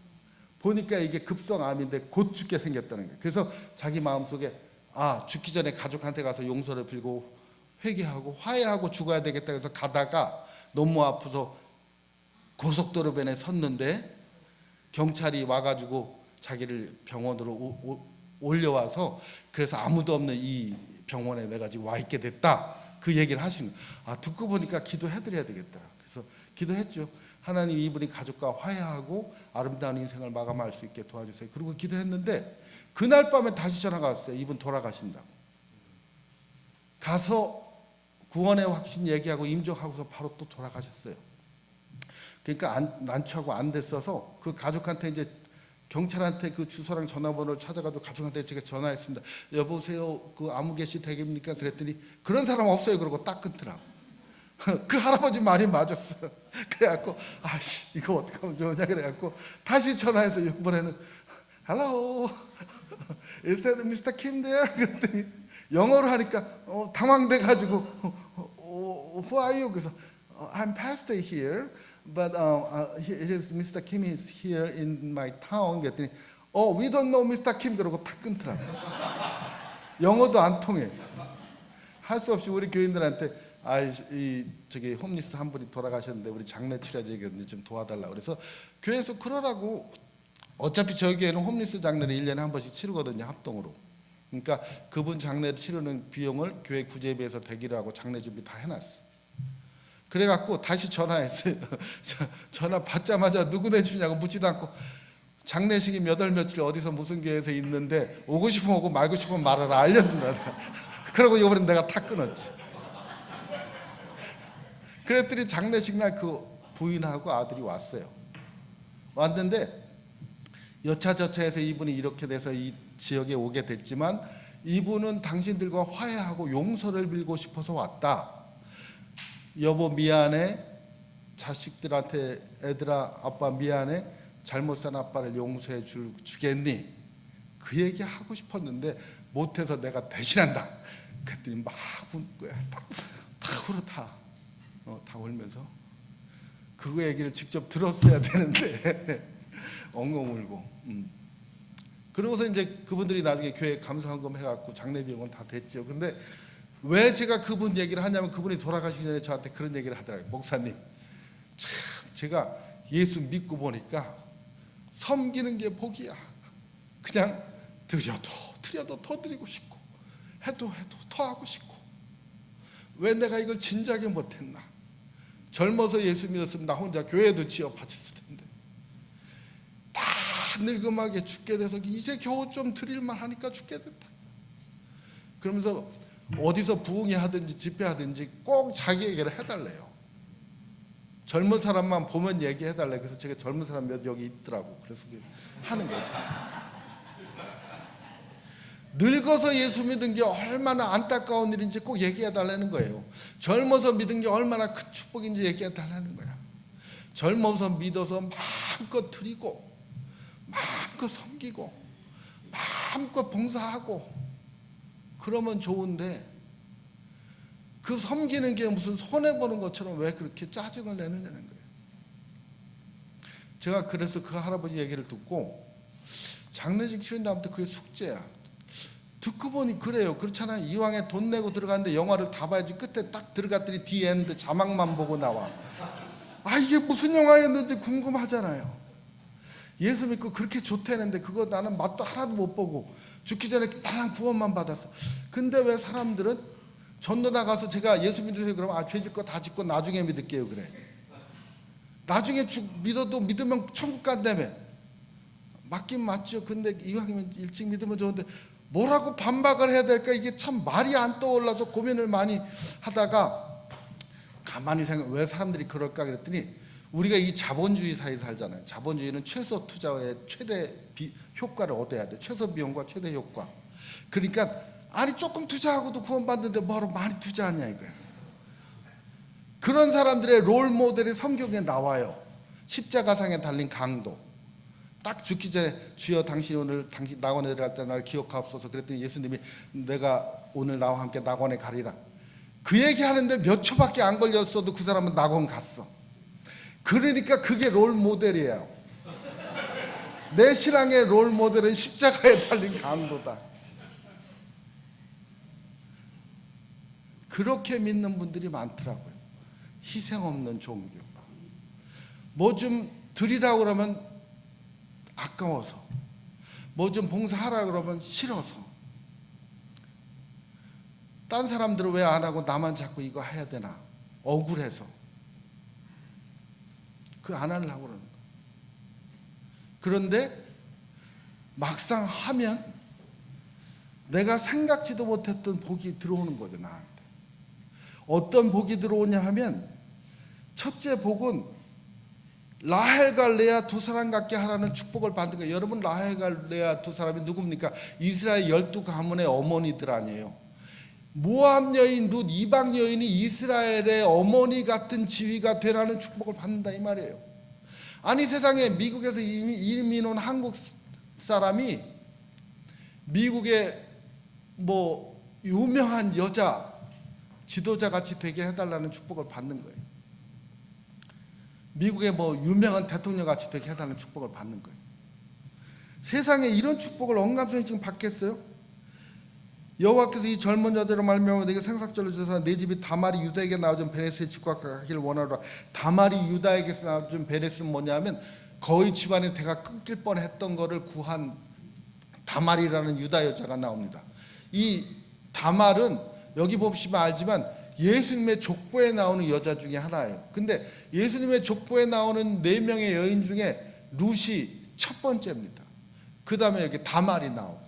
보니까 이게 급성암인데 곧 죽게 생겼다는 거예요. 그래서 자기 마음속에 죽기 전에 가족한테 가서 용서를 빌고 회개하고 화해하고 죽어야 되겠다 해서 가다가 너무 아파서 고속도로변에 섰는데 경찰이 와가지고 자기를 병원으로 올려와서 그래서 아무도 없는 이 병원에 내가 지금 와 있게 됐다. 그 얘기를 하시는 거예요. 듣고 보니까 기도해드려야 되겠다. 그래서 기도했죠. 하나님 이분이 가족과 화해하고 아름다운 인생을 마감할 수 있게 도와주세요. 그리고 기도했는데 그날 밤에 다시 전화가 왔어요. 이분 돌아가신다고. 가서 구원의 확신 얘기하고 임종하고서 바로 또 돌아가셨어요. 그러니까 난처하고 안 됐어서 그 가족한테 이제 경찰한테 그 주소랑 전화번호를 찾아가지고 가족한테 제가 전화했습니다. 여보세요, 그 아무 개시 댁입니까? 그랬더니 그런 사람 없어요. 그러고 딱 끊더라고. 그 할아버지 말이 맞았어. 그래갖고 이거 어떻게 하면 좋으냐 그래갖고 다시 전화해서 이번에는 Hello, is that Mr. Kim there? 그랬더니 영어로 하니까 당황돼가지고 Who are you? 그래서 I'm pastor here. But it is Mr. Kim is here in my town. 그랬더니 we don't know Mr. Kim. 그러고 탁 끊더라고. 영어도 안 통해. 할 수 없이 우리 교인들한테 저기 홈리스 한 분이 돌아가셨는데 우리 장례 치료제겠는데 좀 도와달라. 그래서 교회에서 그러라고. 어차피 저희 교회는 홈리스 장례를 1년에 한 번씩 치르거든요, 합동으로. 그러니까 그분 장례를 치르는 비용을 교회 구제비에서 대기를 하고 장례 준비 다 해놨어. 그래갖고 다시 전화했어요. 전화 받자마자 누구네 집이냐고 묻지도 않고 장례식이 몇 월 며칠 어디서 무슨 교회에서 있는데 오고 싶으면 오고 말고 싶으면 말하라 알려준다. 그러고 이번엔 내가 탁 끊었지. 그랬더니 장례식 날 그 부인하고 아들이 왔어요. 왔는데 여차저차해서 이분이 이렇게 돼서 이 지역에 오게 됐지만 이분은 당신들과 화해하고 용서를 빌고 싶어서 왔다. 여보 미안해. 자식들한테 애들아 아빠 미안해. 잘못 산 아빠를 용서해 주겠니? 그 얘기 하고 싶었는데 못해서 내가 대신한다. 그랬더니 막 운 거야. 다 울어 다 울면서 그 얘기를 직접 들었어야 되는데 엉엉 울고. 그러고서 이제 그분들이 나중에 교회 감사헌금 해갖고 장례 비용은 다 됐죠. 근데 왜 제가 그분 얘기를 하냐면 그분이 돌아가시기 전에 저한테 그런 얘기를 하더라고요. 목사님, 참 제가 예수 믿고 보니까 섬기는 게 복이야. 그냥 드려도 드려도 더 드리고 싶고 해도 더 하고 싶고 왜 내가 이걸 진작에 못했나. 젊어서 예수 믿었으면 나 혼자 교회도 지어 바쳤을 텐데 다 늙음하게 죽게 돼서 이제 겨우 좀 드릴만 하니까 죽게 됐다. 그러면서 어디서 부흥회 하든지 집회하든지 꼭 자기 얘기를 해달래요. 젊은 사람만 보면 얘기해달래. 그래서 제가 젊은 사람 몇 여기 있더라고. 그래서 하는 거죠. 늙어서 예수 믿은 게 얼마나 안타까운 일인지 꼭 얘기해달라는 거예요. 젊어서 믿은 게 얼마나 큰 축복인지 얘기해달라는 거야. 젊어서 믿어서 마음껏 드리고 마음껏 섬기고 마음껏 봉사하고 그러면 좋은데 그 섬기는 게 무슨 손해보는 것처럼 왜 그렇게 짜증을 내느냐는 거예요. 제가 그래서 그 할아버지 얘기를 듣고 장례식 치른 다음부터 그게 숙제야. 듣고 보니 그래요. 그렇잖아요. 이왕에 돈 내고 들어갔는데 영화를 다 봐야지. 끝에 딱 들어갔더니 디 엔드 자막만 보고 나와. 아 이게 무슨 영화였는지 궁금하잖아요. 예수 믿고 그렇게 좋다는데 그거 나는 맛도 하나도 못 보고 죽기 전에 딱 구원만 받았어. 근데 왜 사람들은 전도 나가서 제가 예수 믿으세요 그러면 죄 짓고 다 짓고 나중에 믿을게요 그래. 나중에 믿어도 믿으면 천국 간다며. 맞긴 맞죠. 근데 이왕이면 일찍 믿으면 좋은데 뭐라고 반박을 해야 될까 이게 참 말이 안 떠올라서 고민을 많이 하다가 가만히 생각 왜 사람들이 그럴까 그랬더니 우리가 이 자본주의 사회에 살잖아요. 자본주의는 최소 투자의 최대 효과를 얻어야 돼. 최소 비용과 최대 효과. 그러니까 아니 조금 투자하고도 구원받는데 뭐하러 많이 투자하냐 이거야. 그런 사람들의 롤 모델이 성경에 나와요. 십자가상에 달린 강도. 딱 죽기 전에 주여 당신이 오늘 당신 낙원에 들어갈 때 날 기억하옵소서 그랬더니 예수님이 내가 오늘 나와 함께 낙원에 가리라. 그 얘기하는데 몇 초밖에 안 걸렸어도 그 사람은 낙원 갔어. 그러니까 그게 롤 모델이에요. 내 신앙의 롤 모델은 십자가에 달린 강도다. 그렇게 믿는 분들이 많더라고요. 희생 없는 종교. 뭐 좀 드리라고 그러면 아까워서, 뭐 좀 봉사하라 그러면 싫어서. 딴 사람들은 왜 안 하고 나만 자꾸 이거 해야 되나 억울해서 그 안 하려고 그러는 거예요. 그런데 막상 하면 내가 생각지도 못했던 복이 들어오는 거죠. 나한테 어떤 복이 들어오냐 하면 첫째 복은 라헬과 레아 두 사람 같게 하라는 축복을 받는 거예요. 여러분 라헬과 레아 두 사람이 누굽니까? 이스라엘 12가문의 어머니들 아니에요. 모압 여인 룻 이방 여인이 이스라엘의 어머니 같은 지위가 되라는 축복을 받는다 이 말이에요. 아니 세상에 미국에서 이민 온 한국 사람이 미국의 뭐 유명한 여자 지도자 같이 되게 해달라는 축복을 받는 거예요. 미국의 뭐 유명한 대통령 같이 되게 해달라는 축복을 받는 거예요. 세상에 이런 축복을 언감선이 지금 받겠어요? 여호와께서 이 젊은 자들을 말미암아 내게 생삭절로 주셔서 내 집이 다말이 유다에게 낳아준 베네스에 집과하기를 원하노라. 다말이 유다에게서 낳아준 베네스는 뭐냐면 거의 집안의 대가 끊길 뻔했던 거를 구한 다말이라는 유다 여자가 나옵니다. 이 다말은 여기 보시면 알지만 예수님의 족보에 나오는 여자 중에 하나예요. 근데 예수님의 족보에 나오는 4명의 여인 중에 룻이 첫 번째입니다. 그 다음에 여기 다말이 나오고,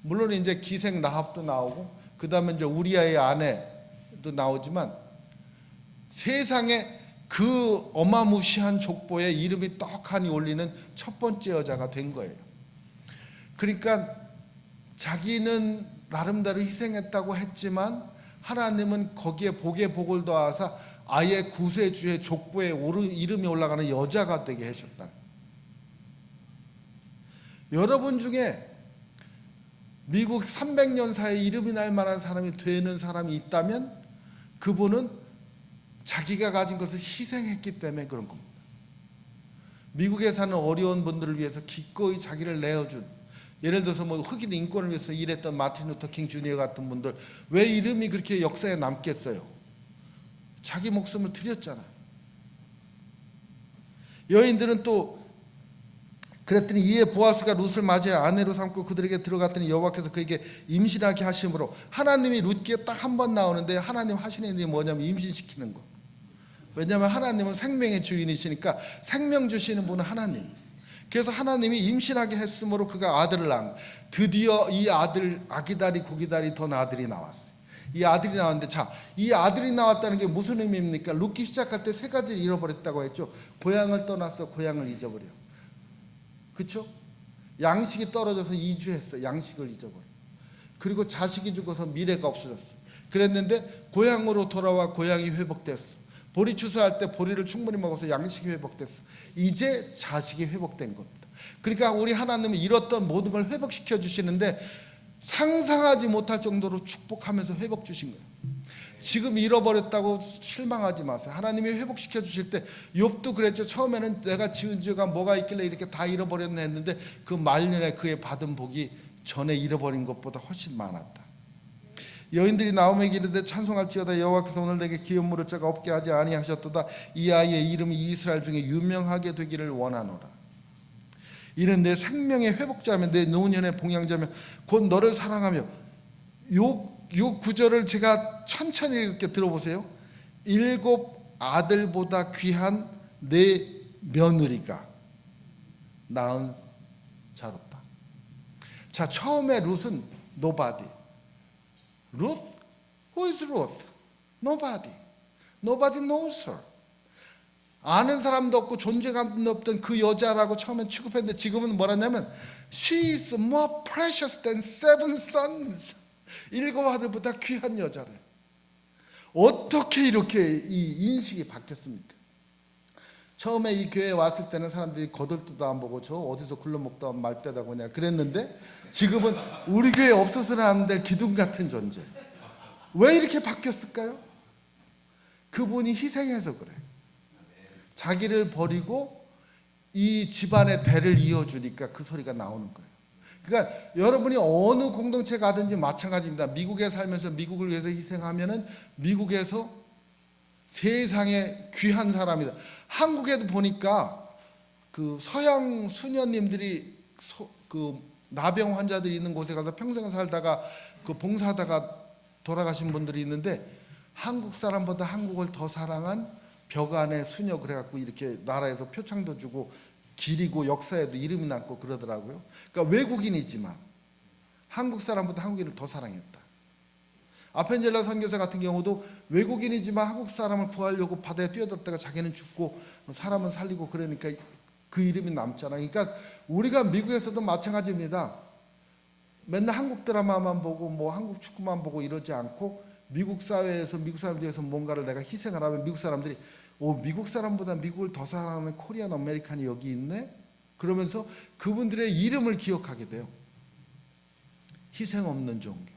물론 이제 기생 라합도 나오고, 그 다음에 이제 우리아의 아내도 나오지만 세상에 그 어마무시한 족보에 이름이 떡하니 올리는 첫 번째 여자가 된 거예요. 그러니까 자기는 나름대로 희생했다고 했지만 하나님은 거기에 복에 복을 더하사 아예 구세주의 족보에 이름이 올라가는 여자가 되게 하셨다. 여러분 중에 미국 300년 사이에 이름이 날 만한 사람이 되는 사람이 있다면 그분은 자기가 가진 것을 희생했기 때문에 그런 겁니다. 미국에 사는 어려운 분들을 위해서 기꺼이 자기를 내어준, 예를 들어서 뭐 흑인 인권을 위해서 일했던 마틴 루터 킹 주니어 같은 분들 왜 이름이 그렇게 역사에 남겠어요? 자기 목숨을 드렸잖아요. 여인들은 또 그랬더니 이에 보아스가 룻을 맞이해 아내로 삼고 그들에게 들어갔더니 여호와께서 그에게 임신하게 하심으로, 하나님이 룻기에 딱 한 번 나오는데 하나님 하시는 일이 뭐냐면 임신시키는 거. 왜냐하면 하나님은 생명의 주인이시니까 생명 주시는 분은 하나님. 그래서 하나님이 임신하게 했으므로 그가 아들을 낳은, 드디어 이 아들, 아기다리 고기다리 던 아들이 나왔어요. 이 아들이 나왔는데, 자, 이 아들이 나왔다는 게 무슨 의미입니까? 룻기 시작할 때 세 가지를 잃어버렸다고 했죠. 고향을 떠났어, 고향을 잊어버려. 그렇죠? 양식이 떨어져서 이주했어, 양식을 잊어버려. 그리고 자식이 죽어서 미래가 없어졌어. 그랬는데 고향으로 돌아와 고향이 회복됐어. 보리 추수할 때 보리를 충분히 먹어서 양식이 회복됐어. 이제 자식이 회복된 겁니다. 그러니까 우리 하나님은 잃었던 모든 걸 회복시켜 주시는데 상상하지 못할 정도로 축복하면서 회복 주신 거예요. 지금 잃어버렸다고 실망하지 마세요. 하나님이 회복시켜 주실 때, 욥도 그랬죠. 처음에는 내가 지은 죄가 뭐가 있길래 이렇게 다 잃어버렸나 했는데 그 말년에 그의 받은 복이 전에 잃어버린 것보다 훨씬 많았다. 여인들이 나오미에게 이르되 찬송할지어다 여호와께서 오늘 내게 기업 물을 자가 없게 하지 아니하셨도다. 이 아이의 이름이 이스라엘 중에 유명하게 되기를 원하노라. 이는 내 생명의 회복자며 내 노년의 봉양자며 곧 너를 사랑하며. 요 구절을 제가 천천히 이렇게 들어보세요. 7 아들보다 귀한 내 며느리가 낳은 자롭다. 자, 처음에 룻은 nobody. Ruth? Who is Ruth? Nobody. Nobody knows her. 아는 사람도 없고 존재감도 없던 그 여자라고 처음엔 취급했는데 지금은 뭐라냐면 She is more precious than 7 sons. 7 아들보다 귀한 여자래. 어떻게 이렇게 이 인식이 바뀌었습니까? 처음에 이 교회에 왔을 때는 사람들이 거들떠도 안 보고 저 어디서 굴러먹다 온 말빼다 그냥 그랬는데 지금은 우리 교회에 없어서는 안 될 기둥 같은 존재. 왜 이렇게 바뀌었을까요? 그분이 희생해서 그래. 자기를 버리고 이 집안의 대를 이어주니까 그 소리가 나오는 거예요. 그러니까 여러분이 어느 공동체 가든지 마찬가지입니다. 미국에 살면서 미국을 위해서 희생하면은 미국에서 세상에 귀한 사람이다. 한국에도 보니까 그 서양 수녀님들이 그 나병 환자들이 있는 곳에 가서 평생 살다가 그 봉사하다가 돌아가신 분들이 있는데 한국 사람보다 한국을 더 사랑한 벽 안에 수녀 그래갖고 이렇게 나라에서 표창도 주고 기리고 역사에도 이름이 남고 그러더라고요. 그러니까 외국인이지만 한국 사람보다 한국인을 더 사랑했다. 아펜젤라 선교사 같은 경우도 외국인이지만 한국 사람을 구하려고 바다에 뛰어들었다가 자기는 죽고 사람은 살리고 그러니까 그 이름이 남잖아요. 그러니까 우리가 미국에서도 마찬가지입니다. 맨날 한국 드라마만 보고 뭐 한국 축구만 보고 이러지 않고 미국 사회에서 미국 사람들 위해서 뭔가를 내가 희생을 하면 미국 사람들이 미국 사람보다 미국을 더 사랑하는 코리안 아메리칸이 여기 있네? 그러면서 그분들의 이름을 기억하게 돼요. 희생 없는 종교.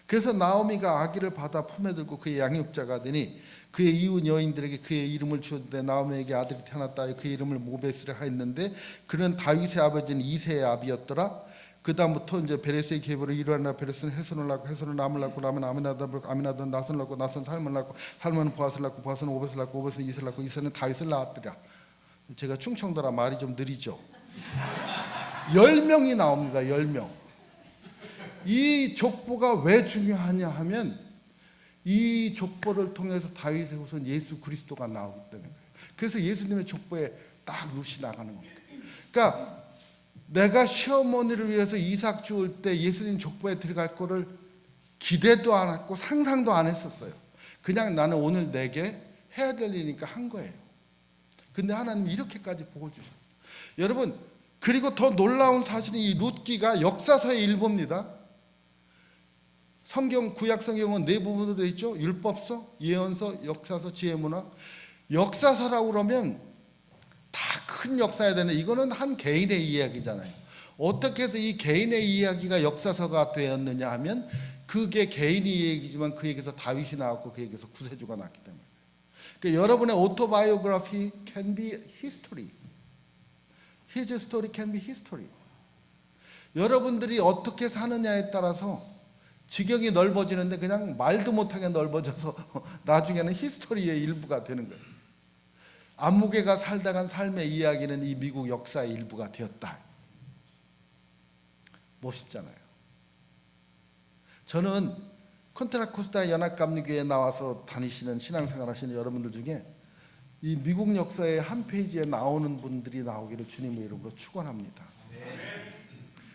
그래서 나오미가 아기를 받아 품에 들고 그의 양육자가 되니 그의 이웃 여인들에게 그의 이름을 주었는데 나오미에게 아들이 태어났다. 그의 이름을 모베스라 하였는데 그는 다윗의 아버지는 이새의 아비였더라. 그 다음부터 이제 베레스의 계보를 이루하나 베레스는 해손을 낳고 해손은 남을 낳고 남은 아미나답을 아미나답은 나선을 낳고 나선 살문을 낳고 살문은 보아스를 낳고 보아스는 오벳을 낳고 오벳은 이새를 낳고 이새는 다윗을 낳았더라. 제가 충청도라 말이 좀 느리죠. 10명이 나옵니다. 10명. 이 족보가 왜 중요하냐 하면 이 족보를 통해서 다윗의 후손 예수 그리스도가 나오기 때문에 그래요. 그래서 예수님의 족보에 딱 룻이 나가는 겁니다. 그러니까 내가 시어머니를 위해서 이삭 주울 때 예수님 족보에 들어갈 거를 기대도 안 했고 상상도 안 했었어요. 그냥 나는 오늘 내게 해야 될 일이니까 한 거예요. 근데 하나님이 이렇게까지 보고 주셨어요. 여러분, 그리고 더 놀라운 사실은 이 룻기가 역사서의 일부입니다. 성경, 구약 성경은 네 부분으로 되어 있죠. 율법서, 예언서, 역사서, 지혜문학. 역사서라고 그러면 다 큰 역사야 되는데 이거는 한 개인의 이야기잖아요. 어떻게 해서 이 개인의 이야기가 역사서가 되었느냐 하면 그게 개인의 얘기지만 그에게서 다윗이 나왔고 그에게서 구세주가 나왔기 때문에. 그러니까 여러분의 autobiography can be history. His story can be history. 여러분들이 어떻게 사느냐에 따라서 지경이 넓어지는데 그냥 말도 못하게 넓어져서 나중에는 히스토리의 일부가 되는 거예요. 아무개가 살다간 삶의 이야기는 이 미국 역사의 일부가 되었다. 멋있잖아요. 저는 콘트라코스타 연합감리교회에 나와서 다니시는 신앙생활 하시는 여러분들 중에 이 미국 역사의 한 페이지에 나오는 분들이 나오기를 주님의 이름으로 축원합니다.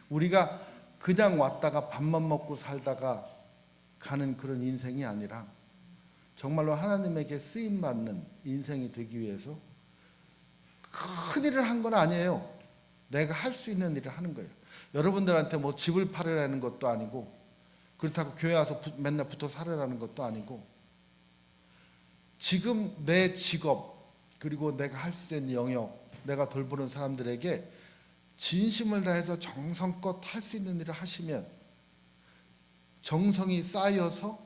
우리가 그냥 왔다가 밥만 먹고 살다가 가는 그런 인생이 아니라 정말로 하나님에게 쓰임받는 인생이 되기 위해서 큰 일을 한 건 아니에요. 내가 할 수 있는 일을 하는 거예요. 여러분들한테 뭐 집을 팔으라는 것도 아니고 그렇다고 교회 와서 맨날 붙어 살으라는 것도 아니고 지금 내 직업 그리고 내가 할 수 있는 영역 내가 돌보는 사람들에게 진심을 다해서 정성껏 할 수 있는 일을 하시면 정성이 쌓여서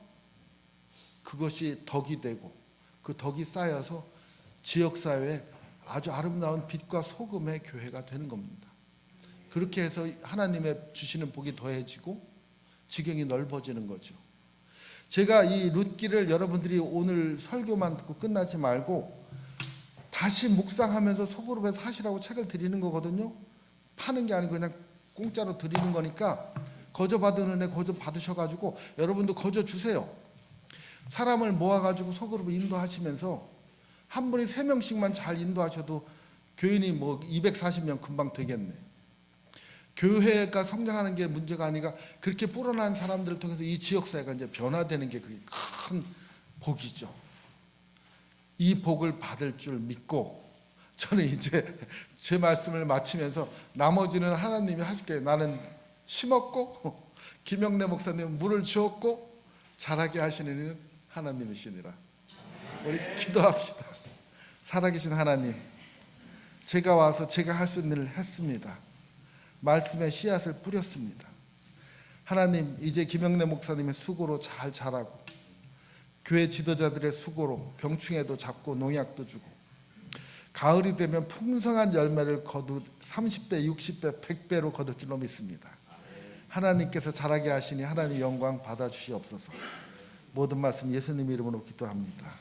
그것이 덕이 되고 그 덕이 쌓여서 지역사회에 아주 아름다운 빛과 소금의 교회가 되는 겁니다. 그렇게 해서 하나님의 주시는 복이 더해지고 지경이 넓어지는 거죠. 제가 이 룻기를 여러분들이 오늘 설교만 듣고 끝나지 말고 다시 묵상하면서 소그룹에서 하시라고 책을 드리는 거거든요. 파는 게 아니고 그냥 공짜로 드리는 거니까 거저 받은 은혜 거저 받으셔가지고 여러분도 거저 주세요. 사람을 모아가지고 소그룹을 인도하시면서 한 분이 3명씩만 잘 인도하셔도 교인이 뭐 240명 금방 되겠네. 교회가 성장하는 게 문제가 아니라 그렇게 불어난 사람들을 통해서 이 지역사회가 이제 변화되는 게 그게 큰 복이죠. 이 복을 받을 줄 믿고 저는 이제 제 말씀을 마치면서 나머지는 하나님이 하실게요. 나는 심었고 김영래 목사님은 물을 주었고 자라게 하시는 이는 하나님이시니라. 우리 기도합시다. 살아계신 하나님, 제가 와서 제가 할 수 있는 일을 했습니다. 말씀의 씨앗을 뿌렸습니다. 하나님, 이제 김영래 목사님의 수고로 잘 자라고 교회 지도자들의 수고로 병충해도 잡고 농약도 주고 가을이 되면 풍성한 열매를 거두 30배, 60배, 100배로 거둘 줄로 믿습니다. 하나님께서 자라게 하시니 하나님 영광 받아주시옵소서. 모든 말씀 예수님 이름으로 기도합니다.